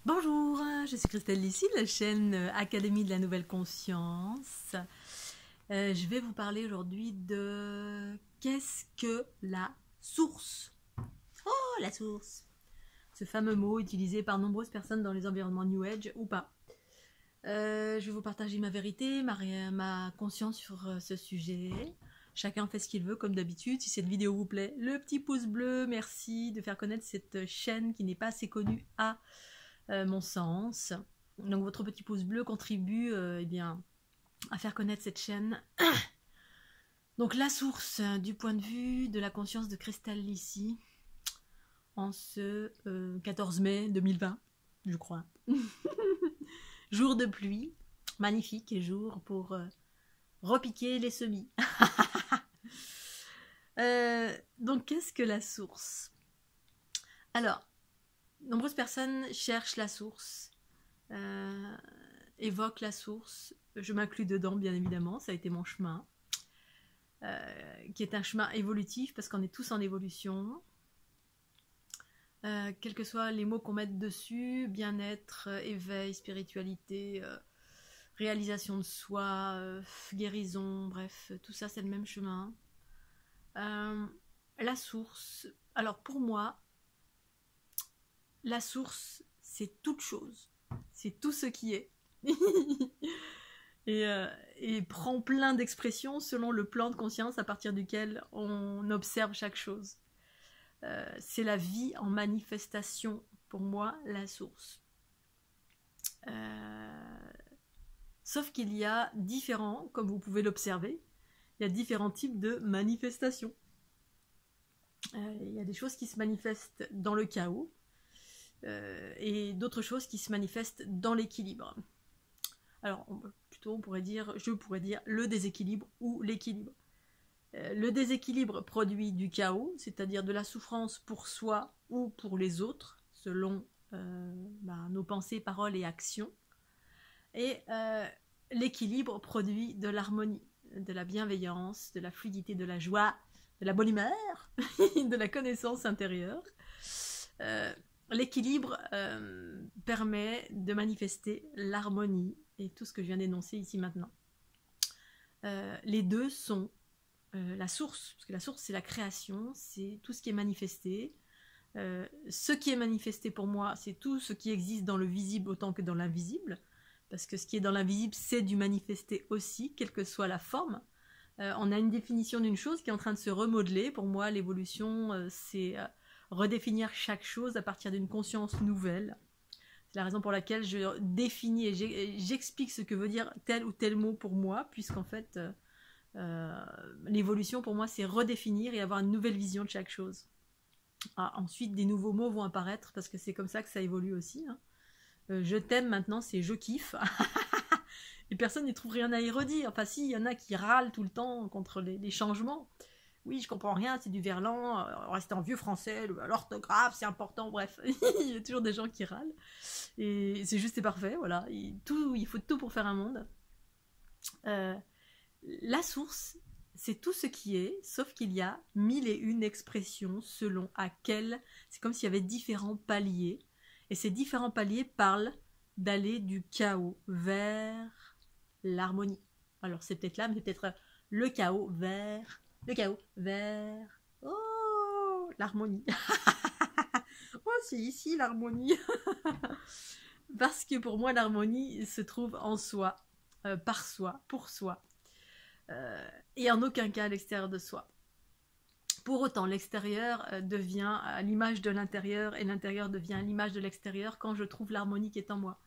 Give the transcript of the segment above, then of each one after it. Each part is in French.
Bonjour, je suis Christelle Lissy de la chaîne Académie de la Nouvelle Conscience. Je vais vous parler aujourd'hui de qu'est-ce que la source. Oh, la source! Ce fameux mot utilisé par nombreuses personnes dans les environnements New Age ou pas. Je vais vous partager ma vérité, ma conscience sur ce sujet. Chacun fait ce qu'il veut comme d'habitude. Si cette vidéo vous plaît, le petit pouce bleu, merci de faire connaître cette chaîne qui n'est pas assez connue à mon sens. Donc votre petit pouce bleu contribue eh bien, à faire connaître cette chaîne. Donc la source du point de vue de la conscience de Christelle Lissy en ce 14 mai 2020, je crois. Jour de pluie, magnifique jour pour repiquer les semis. Donc qu'est-ce que la source? Alors, nombreuses personnes cherchent la source, évoquent la source. Je m'inclus dedans, bien évidemment, ça a été mon chemin, qui est un chemin évolutif parce qu'on est tous en évolution. Quels que soient les mots qu'on mette dessus, bien-être, éveil, spiritualité, réalisation de soi, guérison, bref, tout ça c'est le même chemin. La source, alors pour moi, la source c'est toute chose, c'est tout ce qui est. et prend plein d'expressions selon le plan de conscience à partir duquel on observe chaque chose. C'est la vie en manifestation, pour moi, la source. Sauf qu'il y a différents, comme vous pouvez l'observer, il y a différents types de manifestations. Il y a des choses qui se manifestent dans le chaos, et d'autres choses qui se manifestent dans l'équilibre. Alors, je pourrais dire le déséquilibre ou l'équilibre. Le déséquilibre produit du chaos, c'est-à-dire de la souffrance pour soi ou pour les autres, selon nos pensées, paroles et actions. Et l'équilibre produit de l'harmonie, de la bienveillance, de la fluidité, de la joie, de la bonne humeur, de la connaissance intérieure. L'équilibre permet de manifester l'harmonie et tout ce que je viens d'énoncer ici maintenant. Les deux sont la source, parce que la source c'est la création, c'est tout ce qui est manifesté. Ce qui est manifesté pour moi, c'est tout ce qui existe dans le visible autant que dans l'invisible, parce que ce qui est dans l'invisible, c'est du manifesté aussi, quelle que soit la forme. On a une définition d'une chose qui est en train de se remodeler. Pour moi, l'évolution, c'est redéfinir chaque chose à partir d'une conscience nouvelle. C'est la raison pour laquelle je définis et j'explique ce que veut dire tel ou tel mot pour moi, puisqu'en fait, l'évolution pour moi, c'est redéfinir et avoir une nouvelle vision de chaque chose. Ensuite, des nouveaux mots vont apparaître, parce que c'est comme ça que ça évolue aussi. Je t'aime maintenant, c'est je kiffe. Et personne n'y trouve rien à y redire. Enfin si, il y en a qui râlent tout le temps contre les changements. Oui, je comprends rien, c'est du verlan, rester en vieux français, l'orthographe, c'est important, bref. Il y a toujours des gens qui râlent. Et c'est juste et parfait, voilà. Il faut tout pour faire un monde. La source, c'est tout ce qui est, sauf qu'il y a 1001 expressions selon à quel... C'est comme s'il y avait différents paliers. Et ces différents paliers parlent d'aller du chaos vers l'harmonie. Alors c'est peut-être là, mais c'est peut-être le chaos vers... Oh, l'harmonie. Oh, c'est ici l'harmonie. Parce que pour moi, l'harmonie se trouve en soi, par soi, pour soi. Et en aucun cas à l'extérieur de soi. Pour autant, l'extérieur devient à l'image de l'intérieur et l'intérieur devient à l'image de l'extérieur quand je trouve l'harmonie qui est en moi.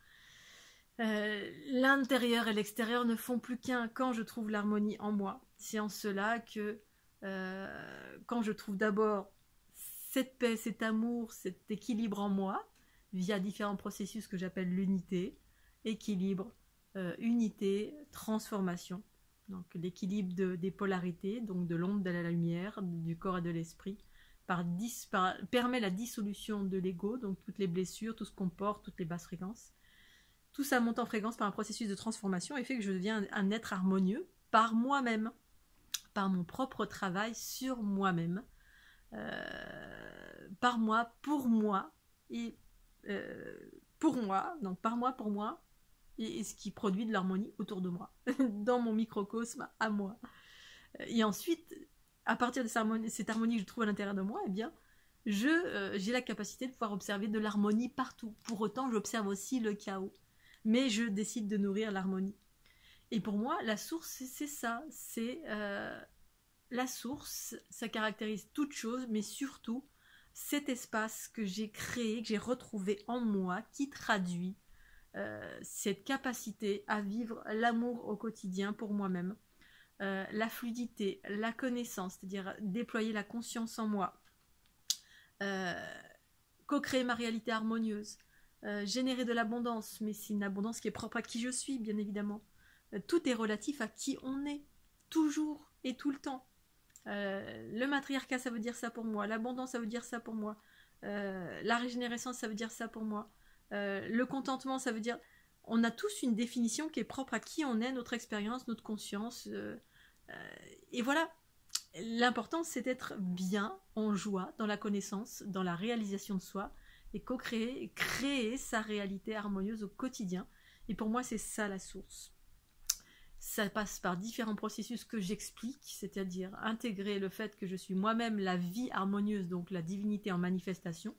L'intérieur et l'extérieur ne font plus qu'un quand je trouve l'harmonie en moi. C'est en cela que quand je trouve d'abord cette paix, cet amour, cet équilibre en moi, via différents processus que j'appelle l'unité, équilibre, unité, transformation. Donc l'équilibre des polarités, donc de l'ombre, de la lumière, du corps et de l'esprit, permet la dissolution de l'ego, donc toutes les blessures, tout ce qu'on porte, toutes les basses fréquences. Tout ça monte en fréquence par un processus de transformation et fait que je deviens un être harmonieux par moi-même, par mon propre travail sur moi-même, par moi, et pour moi, donc par moi, pour moi, et ce qui produit de l'harmonie autour de moi, dans mon microcosme à moi. Et ensuite, à partir de cette harmonie que je trouve à l'intérieur de moi, eh bien, j'ai la capacité de pouvoir observer de l'harmonie partout. Pour autant, j'observe aussi le chaos. Mais je décide de nourrir l'harmonie. Et pour moi, la source, c'est ça. C'est la source, ça caractérise toute chose, mais surtout cet espace que j'ai créé, que j'ai retrouvé en moi, qui traduit cette capacité à vivre l'amour au quotidien pour moi-même. La fluidité, la connaissance, c'est-à-dire déployer la conscience en moi, co-créer ma réalité harmonieuse, générer de l'abondance, mais c'est une abondance qui est propre à qui je suis, bien évidemment. Tout est relatif à qui on est, toujours et tout le temps. Le matriarcat, ça veut dire ça pour moi, l'abondance, ça veut dire ça pour moi, la régénérescence, ça veut dire ça pour moi, le contentement, ça veut dire... On a tous une définition qui est propre à qui on est, notre expérience, notre conscience. Et voilà, l'important c'est d'être bien, en joie, dans la connaissance, dans la réalisation de soi, et co-créer, créer sa réalité harmonieuse au quotidien. Et pour moi, c'est ça la source. Ça passe par différents processus que j'explique, c'est-à-dire intégrer le fait que je suis moi-même la vie harmonieuse, donc la divinité en manifestation.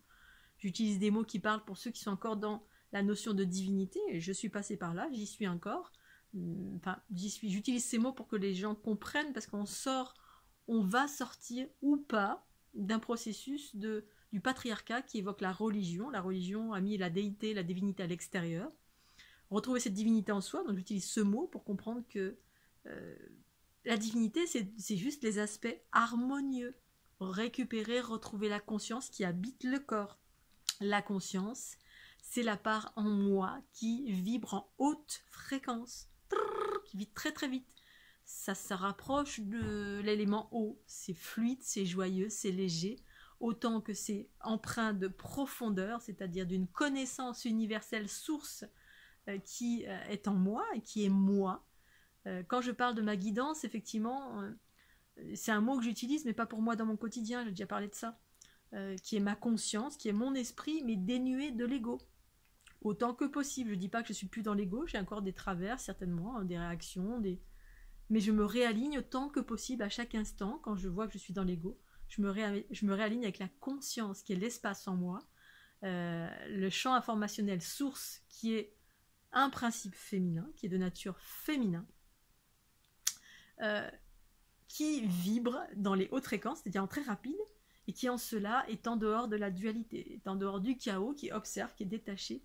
J'utilise des mots qui parlent pour ceux qui sont encore dans la notion de divinité, et je suis passée par là, j'y suis encore. Enfin, j'utilise ces mots pour que les gens comprennent, parce on va sortir ou pas d'un processus du patriarcat qui évoque la religion. La religion a mis la déité, la divinité à l'extérieur. Retrouver cette divinité en soi, donc j'utilise ce mot pour comprendre que la divinité, c'est juste les aspects harmonieux. Récupérer, retrouver la conscience qui habite le corps. La conscience, c'est la part en moi qui vibre en haute fréquence, qui vibre très très vite. Ça se rapproche de l'élément eau, c'est fluide, c'est joyeux, c'est léger, autant que c'est empreint de profondeur, c'est-à-dire d'une connaissance universelle source qui est en moi et qui est moi. Quand je parle de ma guidance, effectivement, c'est un mot que j'utilise, mais pas pour moi dans mon quotidien, j'ai déjà parlé de ça, qui est ma conscience, qui est mon esprit, mais dénué de l'ego. Autant que possible. Je ne dis pas que je ne suis plus dans l'ego, j'ai encore des travers, certainement, des réactions, mais je me réaligne autant que possible à chaque instant, quand je vois que je suis dans l'ego. Je me réaligne avec la conscience, qui est l'espace en moi, le champ informationnel source, qui est un principe féminin, qui est de nature féminin, qui vibre dans les hautes fréquences, c'est-à-dire en très rapide, et qui en cela est en dehors de la dualité, est en dehors du chaos, qui observe, qui est détaché,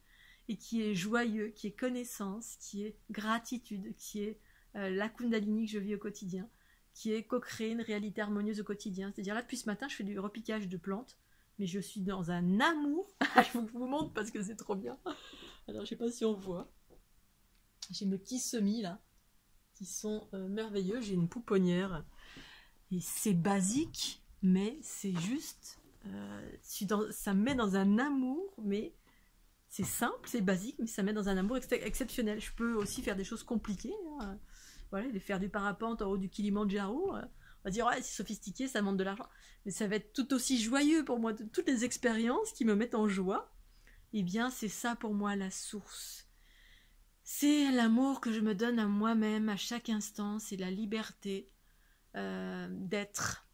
et qui est joyeux, qui est connaissance, qui est gratitude, qui est la Kundalini que je vis au quotidien, qui est co-créer une réalité harmonieuse au quotidien. C'est-à-dire là, depuis ce matin, je fais du repiquage de plantes, mais je suis dans un amour. Je vous montre parce que c'est trop bien. Alors, je sais pas si on voit. J'ai mes petits semis là, qui sont merveilleux. J'ai une pouponnière. Et c'est basique, mais c'est juste... ça me met dans un amour, mais... C'est simple, c'est basique, mais ça met dans un amour exceptionnel. Je peux aussi faire des choses compliquées. Hein. Voilà, faire du parapente en haut du Kilimandjaro. On va dire, ouais, c'est sophistiqué, ça demande de l'argent. Mais ça va être tout aussi joyeux pour moi. Toutes les expériences qui me mettent en joie, eh bien, c'est ça pour moi la source. C'est l'amour que je me donne à moi-même à chaque instant. C'est la liberté d'être.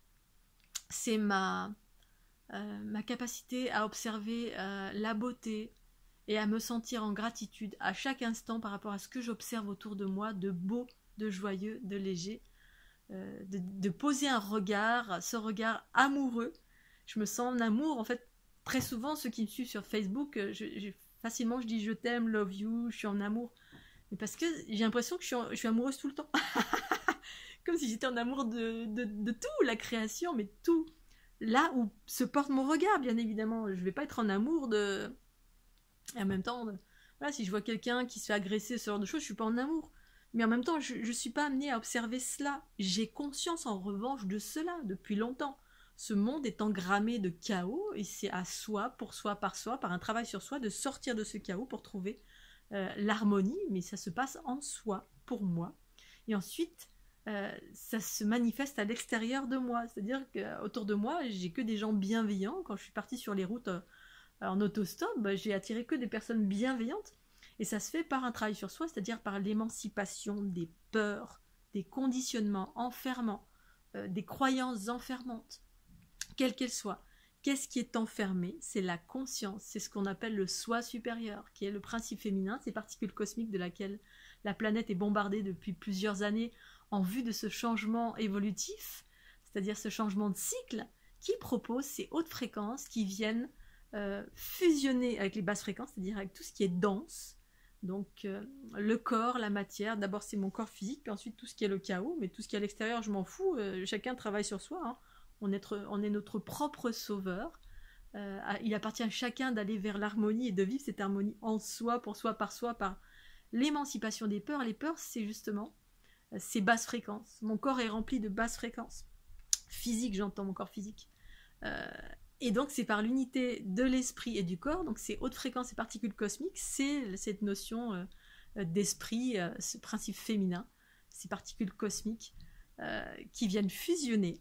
C'est ma capacité à observer la beauté, et à me sentir en gratitude à chaque instant par rapport à ce que j'observe autour de moi, de beau, de joyeux, de léger, de poser un regard, ce regard amoureux. Je me sens en amour, en fait, très souvent, ceux qui me suivent sur Facebook, facilement je dis je t'aime, love you, je suis en amour, mais parce que j'ai l'impression que je suis amoureuse tout le temps, comme si j'étais en amour de tout, la création, mais tout, là où se porte mon regard, bien évidemment, je vais pas être en amour de... Et en même temps, voilà, si je vois quelqu'un qui se fait agresser, ce genre de choses, je suis pas en amour. Mais en même temps, je ne suis pas amenée à observer cela. J'ai conscience en revanche de cela depuis longtemps. Ce monde est engrammé de chaos et c'est à soi, pour soi, par un travail sur soi, de sortir de ce chaos pour trouver l'harmonie. Mais ça se passe en soi, pour moi. Et ensuite, ça se manifeste à l'extérieur de moi. C'est-à-dire qu'autour de moi, j'ai que des gens bienveillants. Quand je suis partie sur les routes... en autostop, j'ai attiré que des personnes bienveillantes. Et ça se fait par un travail sur soi, c'est-à-dire par l'émancipation des peurs, des conditionnements enfermants, des croyances enfermantes, quelles qu'elles soient. Qu'est-ce qui est enfermé? C'est la conscience, c'est ce qu'on appelle le soi supérieur, qui est le principe féminin, ces particules cosmiques de laquelle la planète est bombardée depuis plusieurs années en vue de ce changement évolutif, c'est-à-dire ce changement de cycle, qui propose ces hautes fréquences qui viennent fusionner avec les basses fréquences, c'est-à-dire avec tout ce qui est dense. Donc le corps, la matière, d'abord c'est mon corps physique, puis ensuite tout ce qui est le chaos, mais tout ce qui est à l'extérieur, je m'en fous, chacun travaille sur soi, hein. On est notre propre sauveur. Il appartient à chacun d'aller vers l'harmonie et de vivre cette harmonie en soi, pour soi, par l'émancipation des peurs. Les peurs, c'est justement ces basses fréquences. Mon corps est rempli de basses fréquences. Physique, j'entends mon corps physique. Et donc, c'est par l'unité de l'esprit et du corps, donc ces hautes fréquences et particules cosmiques, c'est cette notion d'esprit, ce principe féminin, ces particules cosmiques qui viennent fusionner.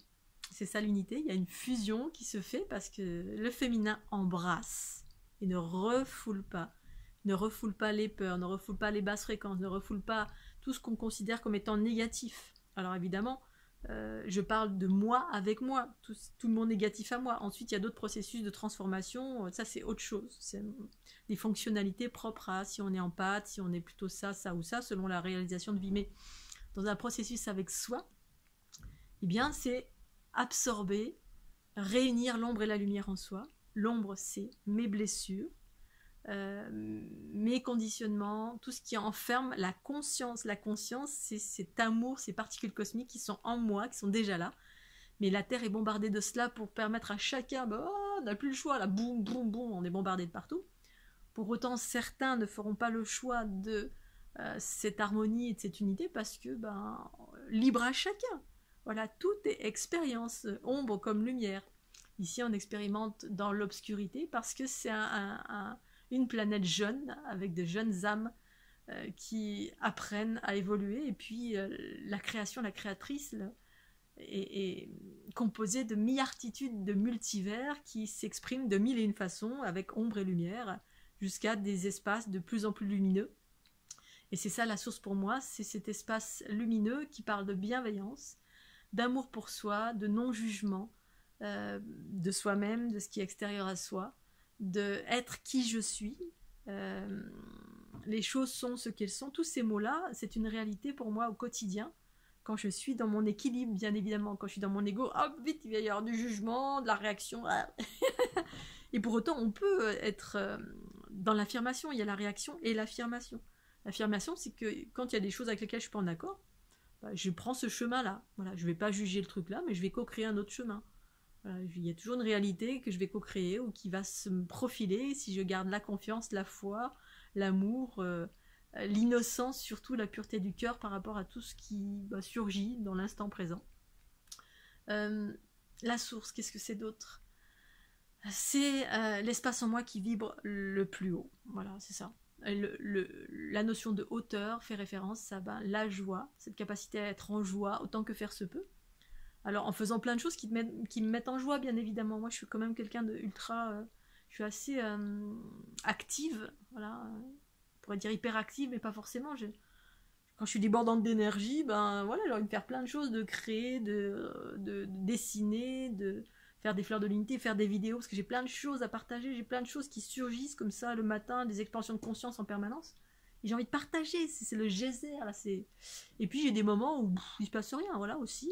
C'est ça l'unité, il y a une fusion qui se fait parce que le féminin embrasse et ne refoule pas les peurs, ne refoule pas les basses fréquences, ne refoule pas tout ce qu'on considère comme étant négatif. Alors évidemment, je parle de moi avec moi, tout le monde négatif à moi. Ensuite, il y a d'autres processus de transformation, ça c'est autre chose. C'est des fonctionnalités propres à si on est empathe, si on est plutôt ça ou ça, selon la réalisation de vie. Mais dans un processus avec soi, eh bien c'est absorber, réunir l'ombre et la lumière en soi. L'ombre, c'est mes blessures, mes conditionnements, tout ce qui enferme la conscience. La conscience, c'est cet amour, ces particules cosmiques qui sont en moi, qui sont déjà là. Mais la Terre est bombardée de cela pour permettre à chacun, on n'a plus le choix, là, boum, boum, boum, on est bombardé de partout. Pour autant, certains ne feront pas le choix de cette harmonie et de cette unité parce que, libre à chacun. Voilà, tout est expérience, ombre comme lumière. Ici, on expérimente dans l'obscurité parce que c'est une planète jeune, avec de jeunes âmes qui apprennent à évoluer. Et puis, la création, la créatrice est composée de milliartitudes de multivers qui s'expriment de mille et une façons, avec ombre et lumière, jusqu'à des espaces de plus en plus lumineux. Et c'est ça la source pour moi, c'est cet espace lumineux qui parle de bienveillance, d'amour pour soi, de non-jugement, de soi-même, de ce qui est extérieur à soi, de être qui je suis. Les choses sont ce qu'elles sont. Tous ces mots-là, c'est une réalité pour moi au quotidien. Quand je suis dans mon équilibre, bien évidemment, quand je suis dans mon ego, hop, vite, il va y avoir du jugement, de la réaction. Et pour autant, on peut être dans l'affirmation. Il y a la réaction et l'affirmation. L'affirmation, c'est que quand il y a des choses avec lesquelles je suis pas en accord, je prends ce chemin-là. Voilà, je ne vais pas juger le truc-là, mais je vais co-créer un autre chemin. Voilà, il y a toujours une réalité que je vais co-créer ou qui va se profiler si je garde la confiance, la foi, l'amour, l'innocence, surtout la pureté du cœur par rapport à tout ce qui surgit dans l'instant présent. La source, qu'est-ce que c'est d'autre? C'est l'espace en moi qui vibre le plus haut. Voilà, c'est ça. La notion de hauteur fait référence à la joie, cette capacité à être en joie autant que faire se peut. Alors en faisant plein de choses qui me mettent en joie, bien évidemment. Moi je suis quand même quelqu'un de ultra, je suis assez active, voilà, on pourrait dire hyperactive, mais pas forcément. Quand je suis débordante d'énergie, voilà, j'ai envie de faire plein de choses, de créer, de dessiner, de faire des fleurs de l'unité, faire des vidéos, parce que j'ai plein de choses à partager, j'ai plein de choses qui surgissent comme ça le matin, des expansions de conscience en permanence. Et j'ai envie de partager, c'est le geyser, là, Et puis j'ai des moments où il se passe rien, voilà, aussi.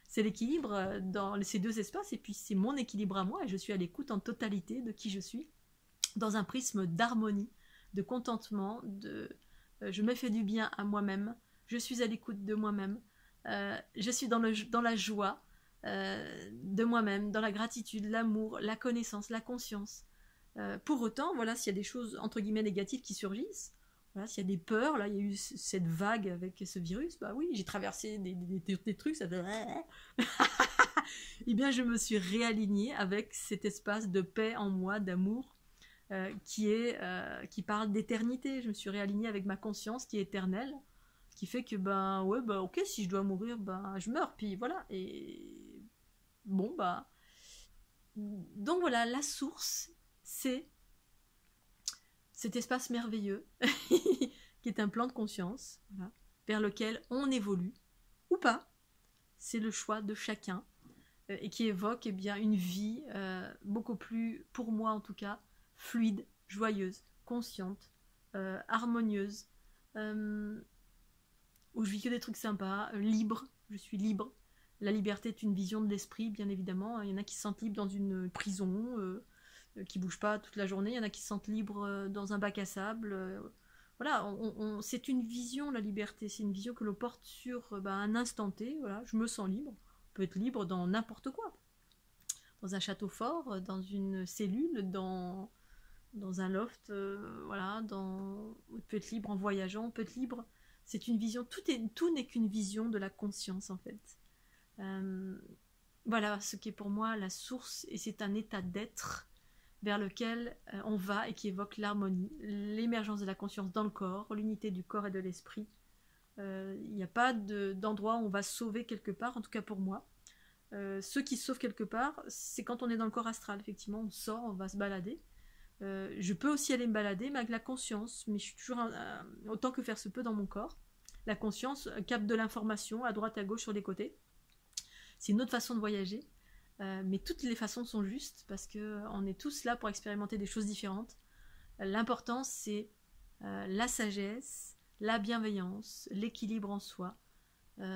C'est l'équilibre dans ces deux espaces, et puis c'est mon équilibre à moi, et je suis à l'écoute en totalité de qui je suis, dans un prisme d'harmonie, de contentement, je me fais du bien à moi-même, je suis à l'écoute de moi-même, je suis dans la joie, de moi-même, dans la gratitude, l'amour, la connaissance, la conscience. Pour autant, voilà, s'il y a des choses entre guillemets négatives qui surgissent, voilà, s'il y a des peurs, là, il y a eu cette vague avec ce virus, oui, j'ai traversé des trucs, ça fait... Eh bien, je me suis réalignée avec cet espace de paix en moi, d'amour, qui parle d'éternité. Je me suis réalignée avec ma conscience qui est éternelle, qui fait que, ok, si je dois mourir, je meurs, puis voilà, et... Bon, donc voilà, la source, c'est cet espace merveilleux qui est un plan de conscience, voilà, vers lequel on évolue ou pas. C'est le choix de chacun et qui évoque bien une vie beaucoup plus, pour moi en tout cas, fluide, joyeuse, consciente, harmonieuse, où je vis que des trucs sympas, libre, je suis libre. La liberté est une vision de l'esprit, bien évidemment. Il y en a qui se sentent libres dans une prison, qui ne bougent pas toute la journée. Il y en a qui se sentent libres dans un bac à sable. Voilà, c'est une vision, la liberté. C'est une vision que l'on porte sur un instant T. Voilà, je me sens libre. On peut être libre dans n'importe quoi. Dans un château fort, dans une cellule, dans un loft, voilà, on peut être libre en voyageant, on peut être libre. C'est une vision, tout n'est qu'une vision de la conscience en fait. Voilà ce qui est pour moi la source, et c'est un état d'être vers lequel on va et qui évoque l'harmonie, l'émergence de la conscience dans le corps, l'unité du corps et de l'esprit. Il n'y a pas d'endroit où on va se sauver quelque part, en tout cas pour moi. Ceux qui se sauvent quelque part, c'est quand on est dans le corps astral, effectivement, on sort, on va se balader. Je peux aussi aller me balader, mais avec la conscience, mais je suis toujours autant que faire se peut dans mon corps. La conscience capte de l'information à droite, à gauche, sur les côtés. C'est une autre façon de voyager, mais toutes les façons sont justes parce qu'on est tous là pour expérimenter des choses différentes. L'important, c'est la sagesse, la bienveillance, l'équilibre en soi, la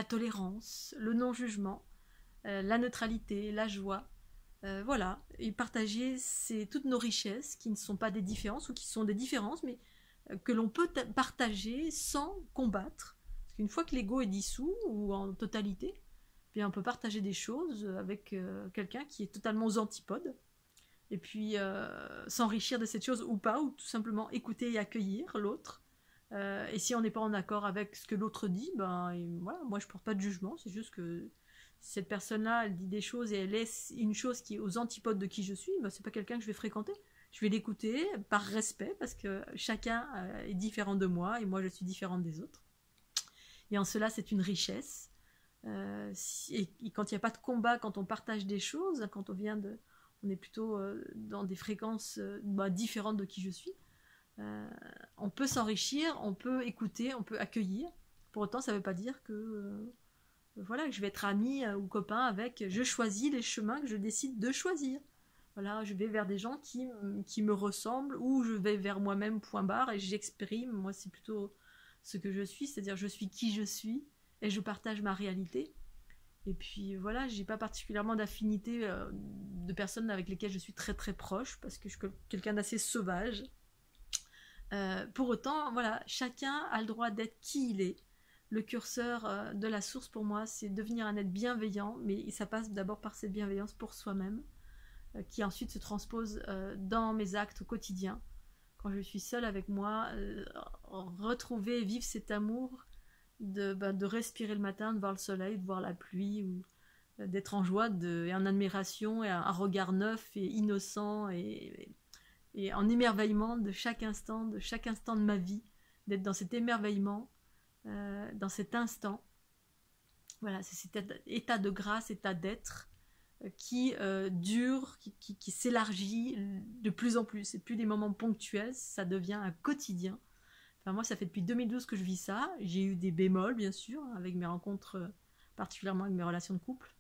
tolérance, le non-jugement, la neutralité, la joie. Voilà, et partager toutes nos richesses qui ne sont pas des différences ou qui sont des différences, mais que l'on peut partager sans combattre. Parce qu'une fois que l'ego est dissous ou en totalité, bien on peut partager des choses avec quelqu'un qui est totalement aux antipodes, et puis s'enrichir de cette chose ou pas, ou tout simplement écouter et accueillir l'autre. Et si on n'est pas en accord avec ce que l'autre dit, voilà, moi je porte pas de jugement, c'est juste que cette personne-là, elle dit des choses et elle laisse une chose qui est aux antipodes de qui je suis, c'est pas quelqu'un que je vais fréquenter. Je vais l'écouter par respect parce que chacun est différent de moi et moi je suis différente des autres. Et en cela, c'est une richesse. Et quand il n'y a pas de combat, quand on partage des choses, quand on est plutôt dans des fréquences différentes de qui je suis, on peut s'enrichir, on peut écouter, on peut accueillir. Pour autant, ça ne veut pas dire que voilà, je vais être amie ou copain avec. Je choisis les chemins que je décide de choisir. Voilà, je vais vers des gens qui me ressemblent, ou je vais vers moi-même, point barre, et j'exprime. Moi, c'est plutôt ce que je suis, c'est-à-dire je suis qui je suis, et je partage ma réalité. Et puis voilà, j'ai pas particulièrement d'affinité de personnes avec lesquelles je suis très très proche, parce que je suis quelqu'un d'assez sauvage. Pour autant, voilà, chacun a le droit d'être qui il est. Le curseur de la source pour moi, c'est devenir un être bienveillant, mais ça passe d'abord par cette bienveillance pour soi-même, qui ensuite se transpose dans mes actes au quotidien. Quand je suis seule avec moi, retrouver et vivre cet amour de respirer le matin, de voir le soleil, de voir la pluie, ou d'être en joie et en admiration, et un regard neuf et innocent, et en émerveillement de chaque instant de ma vie, d'être dans cet émerveillement, dans cet instant. Voilà, c'est cet état de grâce, état d'être qui dure, qui s'élargit de plus en plus. C'est plus des moments ponctuels, ça devient un quotidien. Enfin, moi, ça fait depuis 2012 que je vis ça. J'ai eu des bémols, bien sûr, avec mes rencontres, particulièrement avec mes relations de couple.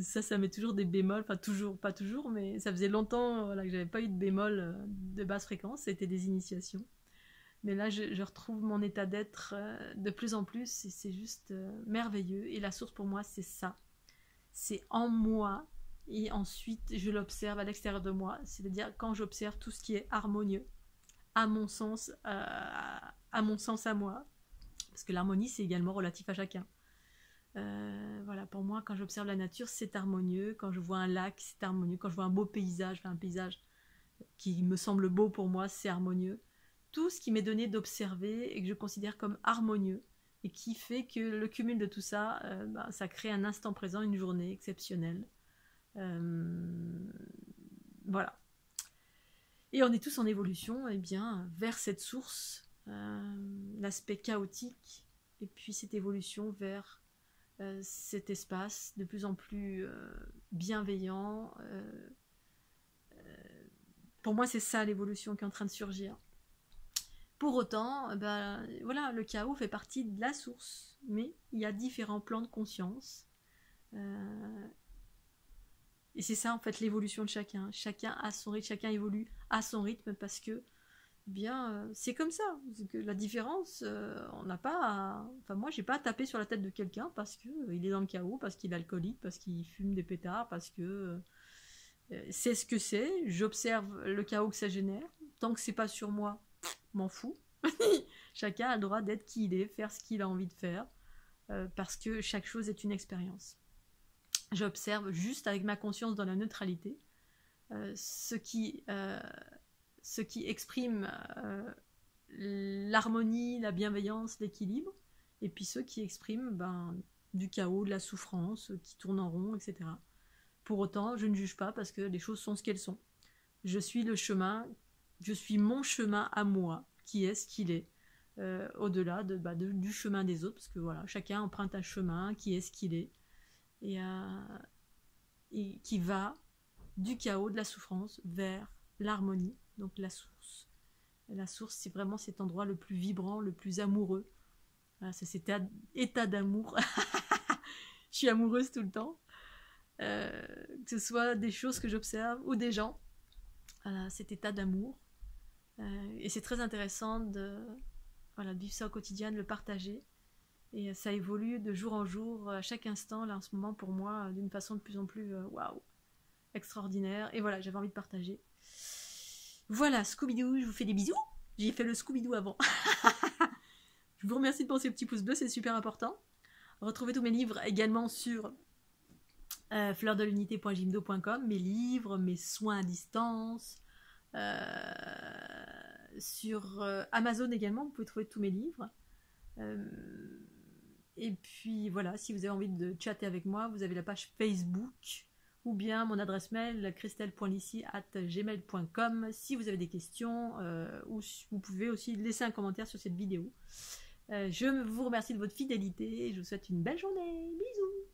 Ça met toujours des bémols, enfin toujours, pas toujours, mais ça faisait longtemps voilà, que j'avais pas eu de bémol de basse fréquence, c'était des initiations. Mais là, je retrouve mon état d'être de plus en plus, et c'est juste merveilleux. Et la source pour moi, c'est ça. C'est en moi, et ensuite je l'observe à l'extérieur de moi, c'est-à-dire quand j'observe tout ce qui est harmonieux, à mon sens à moi, parce que l'harmonie c'est également relatif à chacun. Voilà, pour moi, quand j'observe la nature, c'est harmonieux. Quand je vois un lac, c'est harmonieux. Quand je vois un beau paysage, un paysage qui me semble beau pour moi, c'est harmonieux. Tout ce qui m'est donné d'observer et que je considère comme harmonieux, et qui fait que le cumul de tout ça, ça crée un instant présent, une journée exceptionnelle. Voilà. Et on est tous en évolution, vers cette source, l'aspect chaotique, et puis cette évolution vers cet espace de plus en plus bienveillant, Pour moi, c'est ça l'évolution qui est en train de surgir. Pour autant, voilà, le chaos fait partie de la source, mais il y a différents plans de conscience. Et c'est ça en fait l'évolution de chacun. Chacun a son rythme, chacun évolue à son rythme parce que c'est comme ça. Que la différence, on n'a pas à... Enfin moi j'ai pas à taper sur la tête de quelqu'un parce que il est dans le chaos, parce qu'il est alcoolique, parce qu'il fume des pétards, parce que c'est ce que c'est. J'observe le chaos que ça génère. Tant que c'est pas sur moi, m'en fous. Chacun a le droit d'être qui il est, faire ce qu'il a envie de faire, parce que chaque chose est une expérience. J'observe juste avec ma conscience dans la neutralité ce qui exprime l'harmonie, la bienveillance, l'équilibre, et puis ceux qui expriment du chaos, de la souffrance, qui tournent en rond, etc. Pour autant, je ne juge pas parce que les choses sont ce qu'elles sont. Je suis le chemin, je suis mon chemin à moi, qui est ce qu'il est, au-delà du chemin des autres, parce que voilà, chacun emprunte un chemin qui est ce qu'il est, et qui va du chaos, de la souffrance, vers l'harmonie, donc la source. Et la source, c'est vraiment cet endroit le plus vibrant, le plus amoureux. Voilà, c'est cet état d'amour. Je suis amoureuse tout le temps. Que ce soit des choses que j'observe ou des gens. Voilà, cet état d'amour. Et c'est très intéressant de vivre ça au quotidien, de le partager. Et ça évolue de jour en jour, à chaque instant, là en ce moment pour moi, d'une façon de plus en plus waouh, extraordinaire. Et voilà, j'avais envie de partager. Voilà, Scooby-Doo, je vous fais des bisous. J'ai fait le Scooby-Doo avant. Je vous remercie de penser au petit pouce bleu, c'est super important. Retrouvez tous mes livres également sur fleurdelunité.jimdo.com, mes livres, mes soins à distance. Sur Amazon également, vous pouvez trouver tous mes livres. Et puis voilà, si vous avez envie de chatter avec moi, vous avez la page Facebook ou bien mon adresse mail christelle.licy@gmail.com si vous avez des questions, ou vous pouvez aussi laisser un commentaire sur cette vidéo. Je vous remercie de votre fidélité et je vous souhaite une belle journée. Bisous.